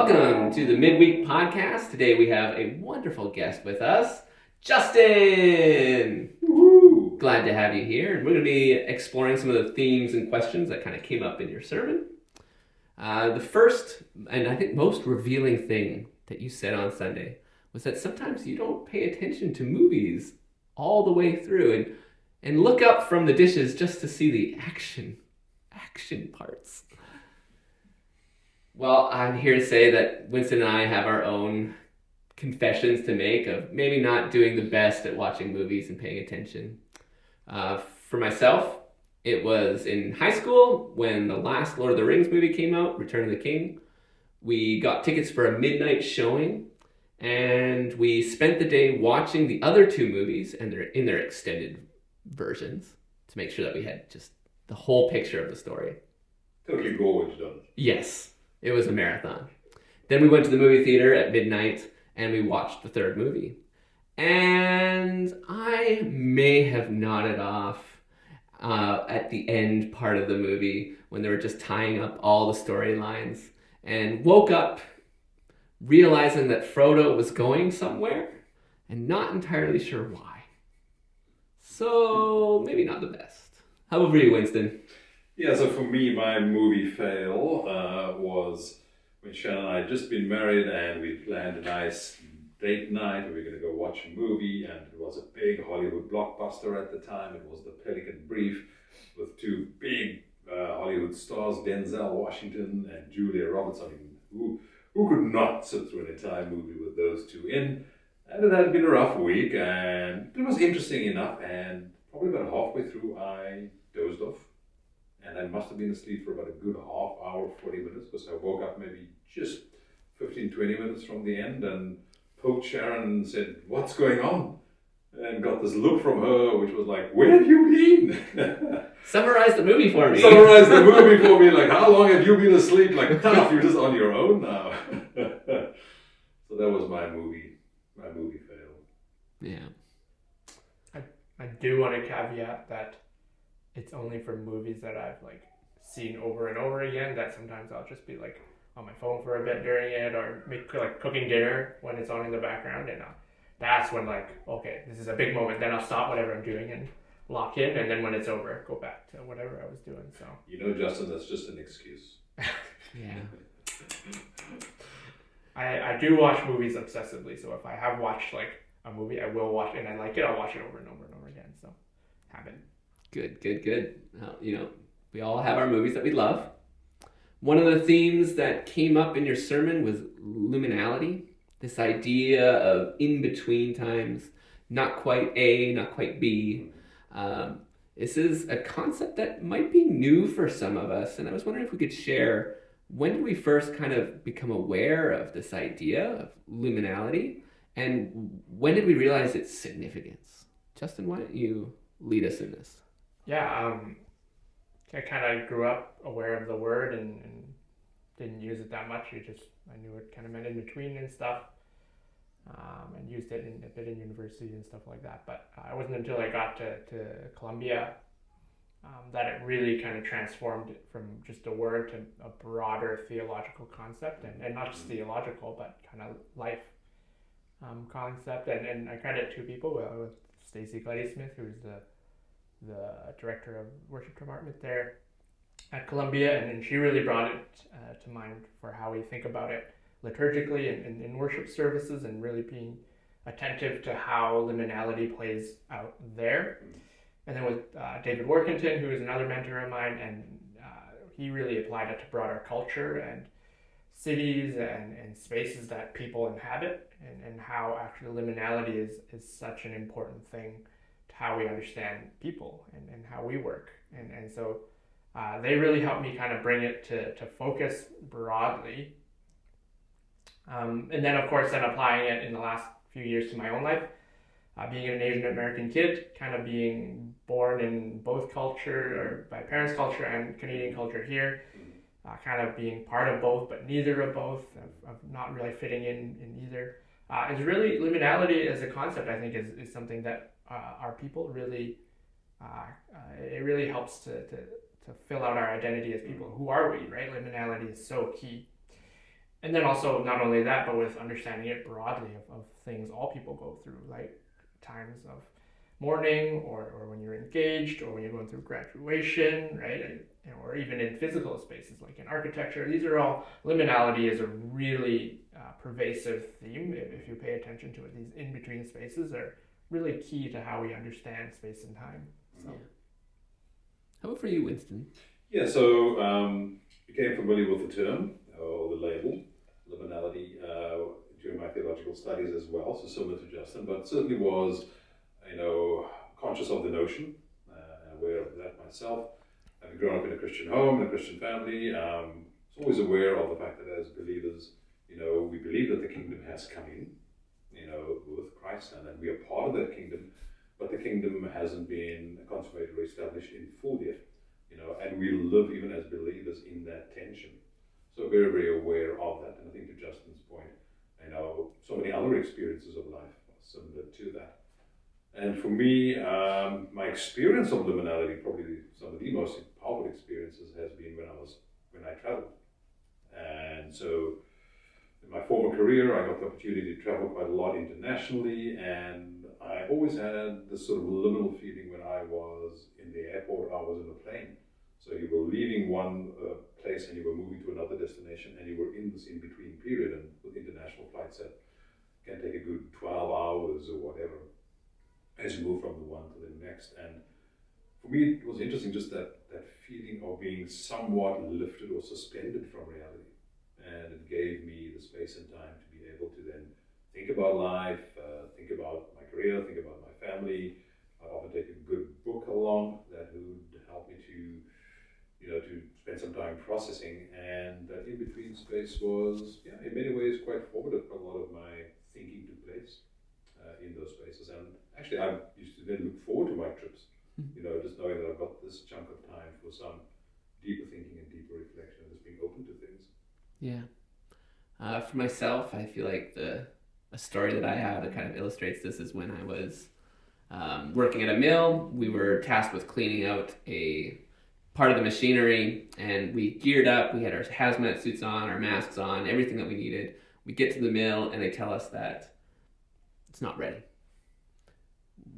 Welcome to the Midweek podcast. Today we have a wonderful guest with us, Justin. Woo-hoo. Glad to have you here. And we're going to be exploring some of the themes and questions that kind of came up in your sermon. The first, and I think most revealing thing that you said on Sunday was that sometimes you don't pay attention to movies all the way through and look up from the dishes just to see the action parts. Well, I'm here to say that Winston and I have our own confessions to make of maybe not doing the best at watching movies and paying attention. For myself, it was in high school when the last Lord of the Rings movie came out, Return of the King. We got tickets for a midnight showing, and we spent the day watching the other two movies and in their extended versions to make sure that we had just the whole picture of the story. Totally gorgeous, done. Yes. It was a marathon. Then we went to the movie theater at midnight and we watched the third movie. And I may have nodded off at the end part of the movie when they were just tying up all the storylines and woke up realizing that Frodo was going somewhere and not entirely sure why. So maybe not the best. How about for you, Winston? Yeah, so for me, my movie fail was when Shannon and I had just been married and we planned a nice date night. We were going to go watch a movie, and it was a big Hollywood blockbuster at the time. It was The Pelican Brief with two big Hollywood stars, Denzel Washington and Julia Roberts. I mean, who could not sit through an entire movie with those two in? And it had been a rough week, and it was interesting enough, and probably about halfway through, I dozed off. And I must have been asleep for about a good half hour, 40 minutes, because I woke up maybe just 15, 20 minutes from the end and poked Sharon and said, "What's going on?" And got this look from her, which was like, "Where have you been?" Summarize the movie for me. Summarize the movie for me. Like, how long have you been asleep? Like, tough, you're just on your own now. So that was my movie fail. Yeah. I do want to caveat that it's only for movies that I've seen over and over again, that sometimes I'll just be on my phone for a bit during it, or cooking dinner when it's on in the background, and that's when okay, this is a big moment. Then I'll stop whatever I'm doing and lock in, and then when it's over, go back to whatever I was doing. So Justin, that's just an excuse. Yeah. I do watch movies obsessively, so if I have watched a movie, I will watch it, and I like it, I'll watch it over and over and over again. So habit. Good. We all have our movies that we love. One of the themes that came up in your sermon was liminality, this idea of in-between times, not quite A, not quite B. This is a concept that might be new for some of us, and I was wondering if we could share, when did we first kind of become aware of this idea of liminality, and when did we realize its significance? Justin, why don't you lead us in this? Yeah, I kind of grew up aware of the word and didn't use it that much. I knew it kind of meant in between and stuff, and used it a bit in university and stuff like that. But it wasn't until I got to Columbia that it really kind of transformed it from just a word to a broader theological concept, and not just theological, but kind of life concept. And I credit two people, with Stacey Cletty-Smith, who's the director of worship department there at Columbia, and she really brought it to mind for how we think about it liturgically and in worship services, and really being attentive to how liminality plays out there. And then with David Workington, who is another mentor of mine, and he really applied it to broader culture and cities and spaces that people inhabit, and how actually liminality is such an important thing to how we understand people and how we work. And so they really helped me kind of bring it to focus broadly. And then, of course, then applying it in the last few years to my own life, being an Asian American kid, kind of being born in both culture, or my parents' culture and Canadian culture here, kind of being part of both, but neither of both, of not really fitting in either. Is really, liminality as a concept, I think, is something that our people really, it really helps to fill out our identity as people. Who are we, right? Liminality is so key. And then also not only that, but with understanding it broadly of things all people go through, like times of mourning, or when you're engaged, or when you're going through graduation, right? Or even in physical spaces like in architecture. These are all, liminality is a really pervasive theme if you pay attention to it. These in-between spaces are really key to how we understand space and time. So. Yeah. How about for you, Winston? Yeah, so became familiar with the term or the label, liminality, during my theological studies as well, so similar to Justin, but certainly was, conscious of the notion, aware of that myself. Having grown up in a Christian home, in a Christian family, was always aware of the fact that as believers, we believe that the kingdom has come in, with Christ, and that we are part of that kingdom, but the kingdom hasn't been consummated or established in full yet, and we live even as believers in that tension. So very, very aware of that. And I think to Justin's point, so many other experiences of life are similar to that. And for me, my experience of liminality, probably some of the most powerful experiences, has been when I traveled. And so in my former career, I got the opportunity to travel quite a lot internationally, and I always had this sort of liminal feeling when I was in the airport, I was in a plane. So you were leaving one place and you were moving to another destination, and you were in this in-between period, and with international flights that can take a good 12 hours or whatever as you move from the one to the next. And for me, it was interesting, just that feeling of being somewhat lifted or suspended from reality. And it gave me the space and time to be able to then think about life, think about my career, think about my family. I'd often take a good book along that would help me to spend some time processing. And that in-between space was, in many ways quite formative. A lot of my thinking took place in those spaces. And actually, I used to then look forward to my trips, just knowing that I've got this chunk of time for some deeper thinking and deeper reflection, and just being open to things. Yeah. For myself, I feel like a story that I have that kind of illustrates this is when I was working at a mill. We were tasked with cleaning out a part of the machinery, and we geared up. We had our hazmat suits on, our masks on, everything that we needed. We get to the mill, and they tell us that it's not ready.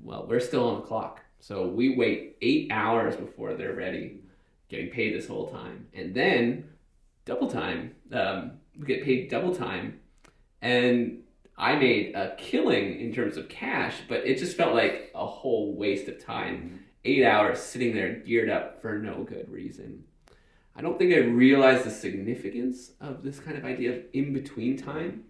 Well, we're still on the clock. So we wait 8 hours before they're ready, getting paid this whole time. And then double time. We get paid double time. And I made a killing in terms of cash, but it just felt like a whole waste of time. 8 hours sitting there geared up for no good reason. I don't think I realized the significance of this kind of idea of in-between time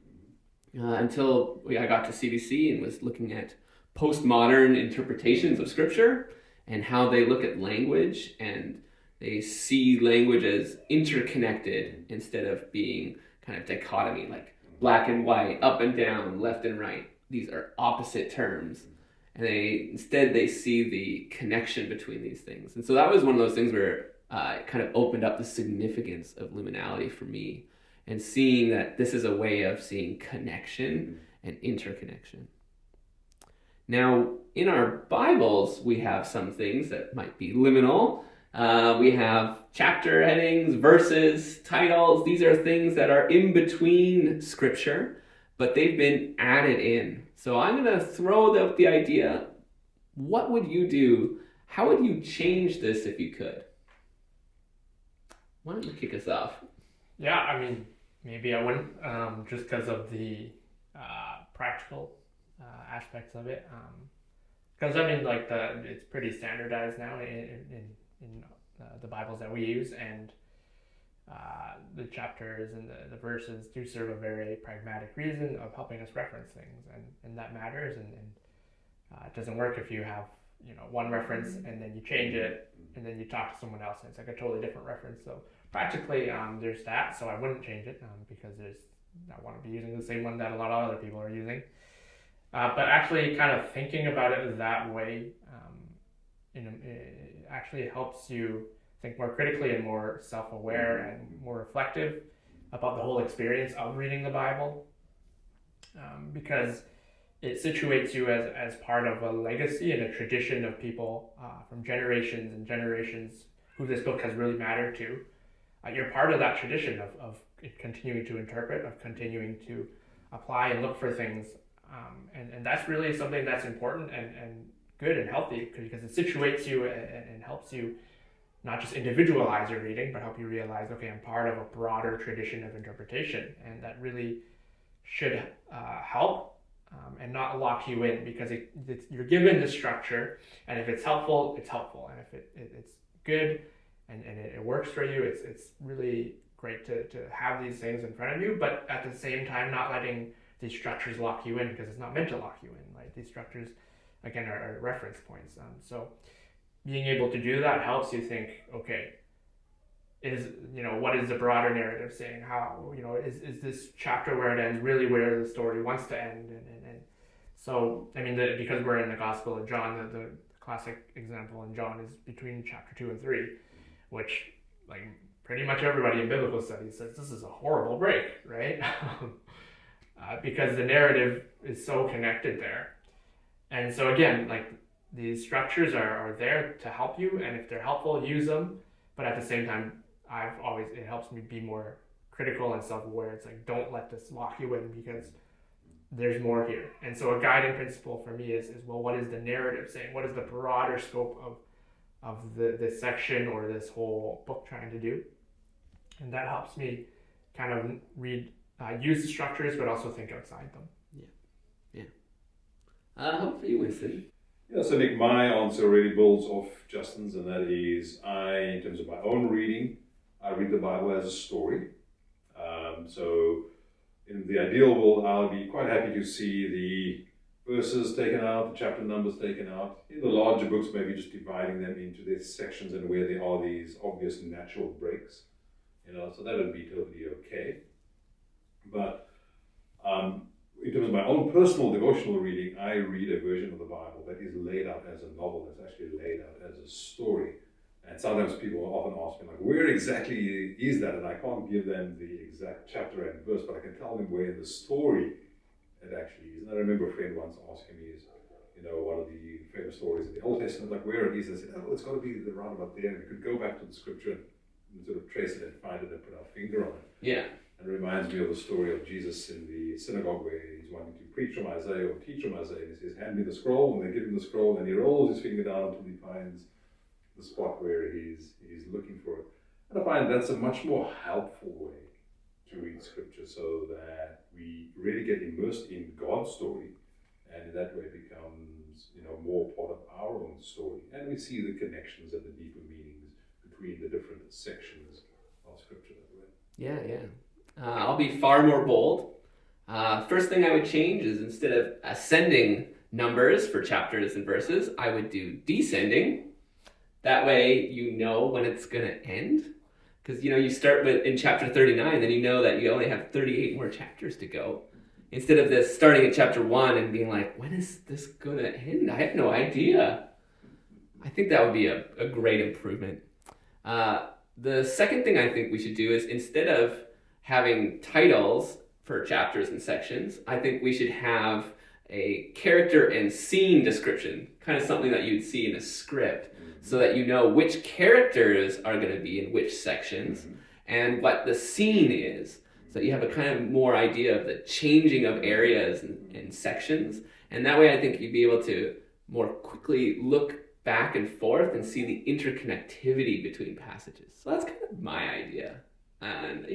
until I got to CBC and was looking at postmodern interpretations of scripture and how they look at language, and they see language as interconnected instead of being kind of dichotomy, like black and white, up and down, left and right. These are opposite terms. And instead they see the connection between these things. And so that was one of those things where it kind of opened up the significance of liminality for me, and seeing that this is a way of seeing connection and interconnection. Now, in our Bibles, we have some things that might be liminal. We have chapter headings, verses, titles. These are things that are in between scripture, but they've been added in. So I'm going to throw out the idea, what would you do? How would you change this if you could? Why don't you kick us off? Yeah, I mean, maybe I wouldn't, just because of the practical aspects of it. Because I mean, like it's pretty standardized now in the Bibles that we use, and the chapters and the verses do serve a very pragmatic reason of helping us reference things, and that matters. And it doesn't work if you have one reference and then you change it and then you talk to someone else and it's like a totally different reference. So practically, there's that. So I wouldn't change it because I want to be using the same one that a lot of other people are using. But actually, kind of thinking about it that way, it actually helps you think more critically and more self-aware and more reflective about the whole experience of reading the Bible, because it situates you as part of a legacy and a tradition of people from generations and generations who this book has really mattered to. you're part of that tradition of continuing to interpret, of continuing to apply and look for things. And that's really something that's important and good and healthy, because it situates you and helps you not just individualize your reading, but help you realize, okay, I'm part of a broader tradition of interpretation, and that really should help and not lock you in, because you're given the structure, and if it's helpful, it's helpful, and if it's good and it works for you, it's really great to have these things in front of you, but at the same time not letting these structures lock you in, because it's not meant to lock you in. Right? These structures, again, are reference points. So being able to do that helps you think, okay, what is the broader narrative saying? How, is this chapter where it ends really where the story wants to end? And so, I mean, because we're in the Gospel of John, the classic example in John is between chapter 2 and 3, which, like, pretty much everybody in biblical studies says this is a horrible break, right? Because the narrative is so connected there. And so again, like, these structures are there to help you, and if they're helpful, use them. But at the same time, it helps me be more critical and self-aware. It's like, don't let this lock you in, because there's more here. And so a guiding principle for me is well, what is the narrative saying? What is the broader scope of this section or this whole book trying to do? And that helps me kind of use the structures, but also think outside them. Yeah. How about for you, Winston? Yeah, so Nick, my answer really builds off Justin's, and that is, in terms of my own reading, I read the Bible as a story. So in the ideal world, I'll be quite happy to see the verses taken out, the chapter numbers taken out. In the larger books, maybe just dividing them into these sections and where there are these obvious natural breaks. So that would be totally okay. But in terms of my own personal devotional reading, I read a version of the Bible that is laid out as a novel, that's actually laid out as a story. And sometimes people often ask me, like, where exactly is that? And I can't give them the exact chapter and verse, but I can tell them where in the story it actually is. And I remember a friend once asking me, one of the famous stories in the Old Testament, like, where it is. I said, it's got to be around about there. And we could go back to the scripture and sort of trace it and find it and put our finger on it. Yeah. And it reminds me of the story of Jesus in the synagogue, where he's wanting to preach from Isaiah or teach from Isaiah. And he says, hand me the scroll, and they give him the scroll, and he rolls his finger down until he finds the spot where he's looking for it. And I find that's a much more helpful way to read scripture, so that we really get immersed in God's story, and in that way becomes, more part of our own story. And we see the connections and the deeper meanings between the different sections of scripture that way. Yeah. I'll be far more bold. First thing I would change is, instead of ascending numbers for chapters and verses, I would do descending. That way you know when it's going to end. Because, you start in chapter 39, then you know that you only have 38 more chapters to go. Instead of this starting at chapter 1 and being like, when is this going to end? I have no idea. I think that would be a great improvement. The second thing I think we should do is, instead of having titles for chapters and sections, I think we should have a character and scene description, kind of something that you'd see in a script, so that you know which characters are going to be in which sections and what the scene is. So you have a kind of more idea of the changing of areas and sections. And that way I think you'd be able to more quickly look back and forth and see the interconnectivity between passages. So that's kind of my idea. And,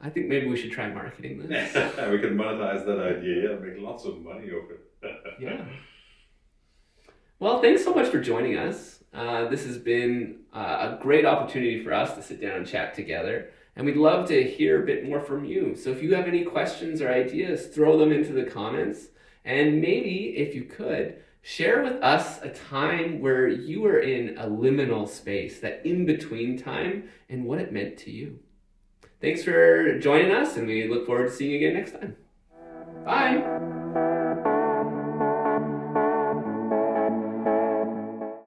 I think maybe we should try marketing this. We can monetize that idea, make lots of money over it. Yeah. Well, thanks so much for joining us. This has been a great opportunity for us to sit down and chat together. And we'd love to hear a bit more from you. So if you have any questions or ideas, throw them into the comments. And maybe, if you could, share with us a time where you were in a liminal space, that in-between time, and what it meant to you. Thanks for joining us, and we look forward to seeing you again next time. Bye!